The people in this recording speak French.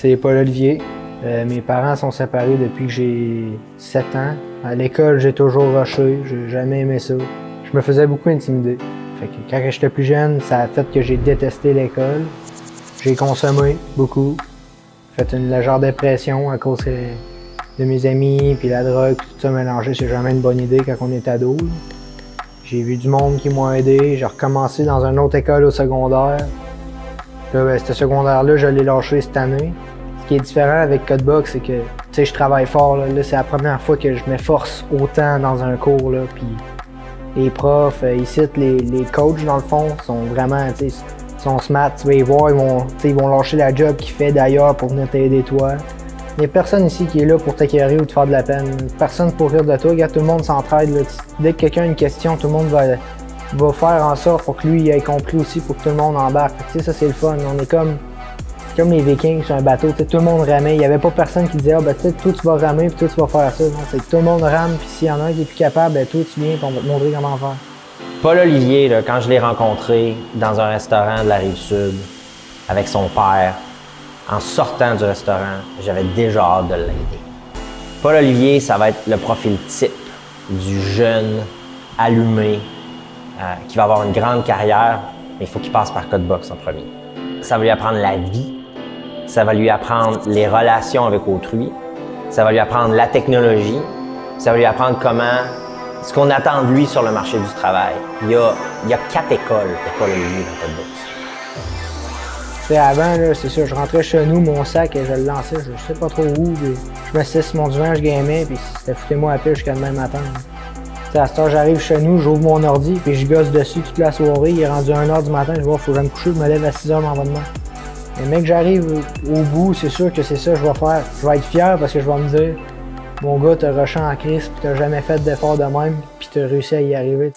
c'est Paul Olivier. Mes parents sont séparés depuis que j'ai 7 ans. À l'école, j'ai toujours rushé, j'ai jamais aimé ça. Je me faisais beaucoup intimider. Fait que quand j'étais plus jeune, ça a fait que j'ai détesté l'école. J'ai consommé beaucoup. Fait une légère dépression à cause de mes amis, puis la drogue, tout ça mélangé, c'est jamais une bonne idée quand on est ado. J'ai vu du monde qui m'ont aidé. J'ai recommencé dans une autre école au secondaire. Là, ce secondaire-là, je l'ai lâché cette année. Ce qui est différent avec Codebox, c'est que je travaille fort. Là, c'est la première fois que je m'efforce autant dans un cours. Là, puis les profs, ici, les coachs, dans le fond, sont vraiment, sont smart. Tu vas les voir, ils vont lâcher la job qu'ils font d'ailleurs pour venir t'aider toi. Il n'y a personne ici qui est là pour t'écœurer ou te faire de la peine. Personne pour rire de toi. Regarde, tout le monde s'entraide. Dès que quelqu'un a une question, tout le monde va faire en sorte pour que lui il ait compris aussi, pour que tout le monde embarque. Ça, c'est le fun. On est comme les Vikings sur un bateau. Tout le monde ramait. Il n'y avait pas personne qui disait toi, tu vas ramer puis toi, tu vas faire ça. Non, tout le monde rame, puis s'il y en a un qui est plus capable, toi, tu viens et on va te montrer comment faire. Paul Olivier, là, quand je l'ai rencontré dans un restaurant de la Rive-Sud avec son père, en sortant du restaurant, j'avais déjà hâte de l'aider. Paul Olivier, ça va être le profil type du jeune allumé qui va avoir une grande carrière, mais il faut qu'il passe par Codebox en premier. Ça va lui apprendre la vie, ça va lui apprendre les relations avec autrui, ça va lui apprendre la technologie, ça va lui apprendre ce qu'on attend de lui sur le marché du travail. Il y a 4 écoles pour Paul Olivier dans Codebox. Avant, c'est ça, je rentrais chez nous, mon sac, et je le lançais, je sais pas trop où. Je m'assisais sur mon divan, je gamais, puis c'était foutez-moi à paix jusqu'à demain matin. À cette heure, j'arrive chez nous, j'ouvre mon ordi, puis je gosse dessus toute la soirée. Il est rendu 1h du matin, je vois, faut que je me coucher, je me lève à 6h, m'en va demain. Mais mec, j'arrive au bout, c'est sûr que c'est ça que je vais faire. Je vais être fier parce que je vais me dire, mon gars, t'as rushé en crise, puis t'as jamais fait d'effort de même, puis t'as réussi à y arriver.